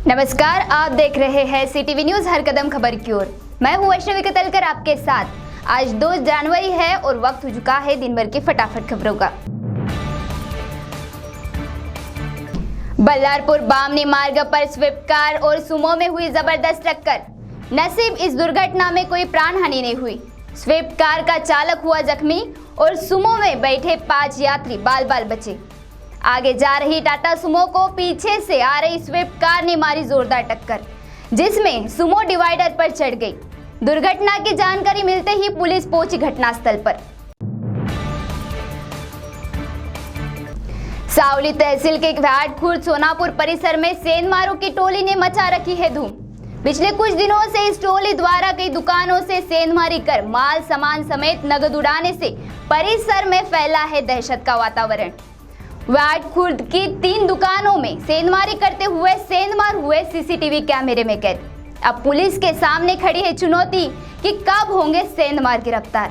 नमस्कार, आप देख रहे हैं सीटीवी न्यूज हर कदम खबर की ओर। मैं हूं वैष्णवी कतलकर आपके साथ। आज 2 जनवरी है और वक्त हो चुका है दिन भर की फटाफट खबरों का। बल्लारपुर बामनी मार्ग पर स्विफ्ट कार और सुमो में हुई जबरदस्त टक्कर। नसीब इस दुर्घटना में कोई प्राण हानि नहीं हुई। स्विफ्ट कार का चालक हुआ जख्मी और सुमो में बैठे 5 यात्री बाल बाल बचे। आगे जा रही टाटा सुमो को पीछे से आ रही स्विफ्ट कार ने मारी जोरदार टक्कर, जिसमें सुमो डिवाइडर पर चढ़ गई। दुर्घटना की जानकारी मिलते ही पुलिस पहुंची घटनास्थल पर। सावली तहसील के घाटखुर्द सोनापुर परिसर में सेंधमारों की टोली ने मचा रखी है धूम। पिछले कुछ दिनों से इस टोली द्वारा कई दुकानों से सेंधमारी कर माल सामान समेत नगद उड़ाने से परिसर में फैला है दहशत का वातावरण। घाटखुर्द की 3 दुकानों में सेंधमारी करते हुए सेंधमार हुए सीसीटीवी कैमरे में कैद। अब पुलिस के सामने खड़ी है चुनौती कि कब होंगे सेंधमार गिरफ्तार।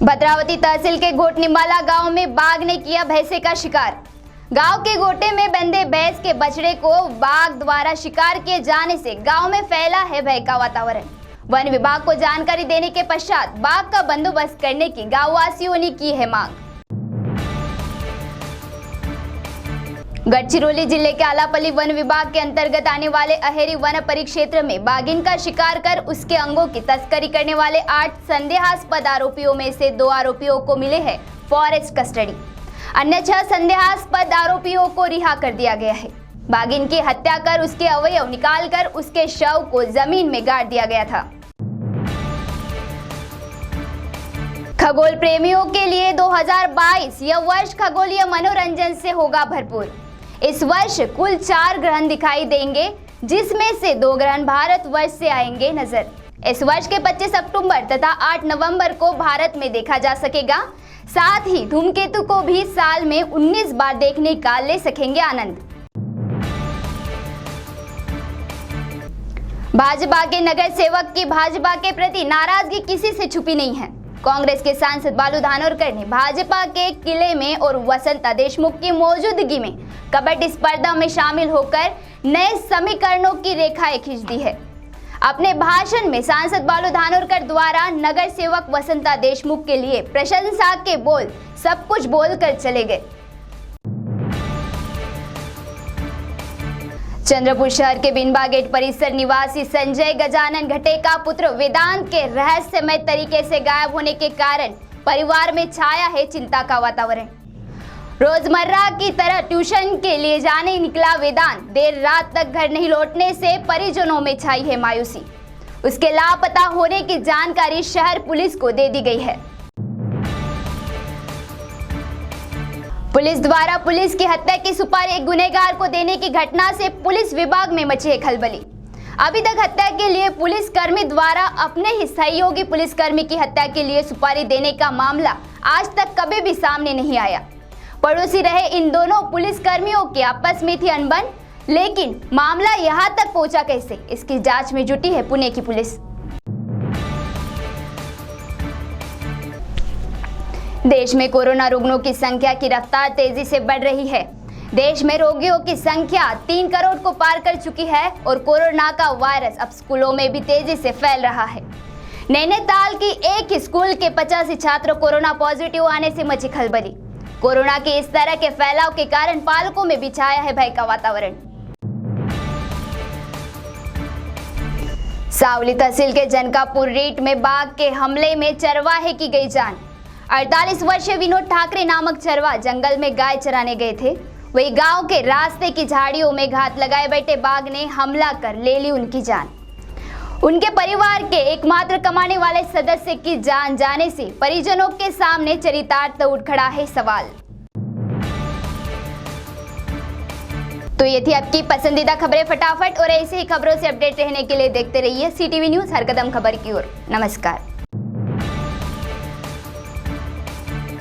भद्रावती तहसील के घोटनिम्बाला गांव में बाघ ने किया भैंसे का शिकार। गांव के गोटे में बंधे भैंस के बछड़े को बाघ द्वारा शिकार किए जाने से गांव में फैला है भय का वातावरण। वन विभाग को जानकारी देने के पश्चात बाघ का बंदोबस्त करने की गांव वासियों ने की है मांग। गढ़चिरौली जिले के आलापल्ली वन विभाग के अंतर्गत आने वाले अहेरी वन परिक्षेत्र में बाघिन का शिकार कर उसके अंगों की तस्करी करने वाले 8 संदेहास्पद आरोपियों में से 2 आरोपियों को मिले हैं फॉरेस्ट कस्टडी। अन्य 6 संदेहास्पद आरोपियों को रिहा कर दिया गया है। बाघिन की हत्या कर उसके अवयव निकालकर उसके शव को जमीन में गाड़ दिया गया था। खगोल प्रेमियों के लिए 2022 यह वर्ष खगोलीय मनोरंजन से होगा भरपूर। इस वर्ष कुल 4 ग्रहण दिखाई देंगे, जिसमें से 2 ग्रहण भारत वर्ष से आएंगे नजर। इस वर्ष के 25 अक्टूबर तथा 8 नवंबर को भारत में देखा जा सकेगा। साथ ही धूमकेतु को भी साल में 19 बार देखने का ले सकेंगे आनंद। भाजपा के नगर सेवक की भाजपा के प्रति नाराजगी किसी से छुपी नहीं है। कांग्रेस के सांसद बालू धानोरकर ने भाजपा के किले में और वसंता देशमुख की मौजूदगी में कबड्डी स्पर्धा में शामिल होकर नए समीकरणों की रेखाएं खींच दी है। अपने भाषण में सांसद बालू धानोरकर द्वारा नगर सेवक वसंता देशमुख के लिए प्रशंसा के बोल सब कुछ बोलकर चले गए। चंद्रपुर शहर के बिनबा गेट परिसर निवासी संजय गजानन घटे का पुत्र वेदांत के रहस्यमय तरीके से गायब होने के कारण परिवार में छाया है चिंता का वातावरण। रोजमर्रा की तरह ट्यूशन के लिए जाने निकला वेदांत देर रात तक घर नहीं लौटने से परिजनों में छाई है मायूसी। उसके लापता होने की जानकारी शहर पुलिस को दे दी गई है। पुलिस द्वारा पुलिस की हत्या की सुपारी एक गुनहगार को देने की घटना से पुलिस विभाग में मची है खलबली। अभी तक हत्या के लिए पुलिसकर्मी द्वारा अपने ही सहयोगी पुलिसकर्मी की हत्या के लिए सुपारी देने का मामला आज तक कभी भी सामने नहीं आया। पड़ोसी रहे इन दोनों पुलिसकर्मियों की आपस में थी अनबन, लेकिन मामला यहाँ तक पहुंचा कैसे, इसकी जांच में जुटी है पुणे की पुलिस। देश में कोरोना रोगियों की संख्या की रफ्तार तेजी से बढ़ रही है। देश में रोगियों की संख्या 3 करोड़ को पार कर चुकी है और कोरोना का वायरस अब स्कूलों में भी तेजी से फैल रहा है। नैनीताल की एक स्कूल के 85 छात्र कोरोना पॉजिटिव आने से मची खलबली। कोरोना के इस तरह के फैलाव के कारण पालकों में भी छाया है भय का वातावरण। सावली तहसील के जनकापुर रीट में बाघ के हमले में चरवाहे की गई जान। 48 वर्षीय विनोद ठाकरे नामक चरवा जंगल में गाय चराने गए थे। वही गांव के रास्ते की झाड़ियों में घात लगाए बैठे बाघ ने हमला कर ले ली उनकी जान। उनके परिवार के एकमात्र कमाने वाले सदस्य की जान जाने से परिजनों के सामने चरितार्थ उठ खड़ा है सवाल। तो ये थी आपकी पसंदीदा खबरें फटाफट, और ऐसे ही खबरों से अपडेट रहने के लिए देखते रहिए सीटीवी न्यूज हर कदम खबर की ओर। नमस्कार।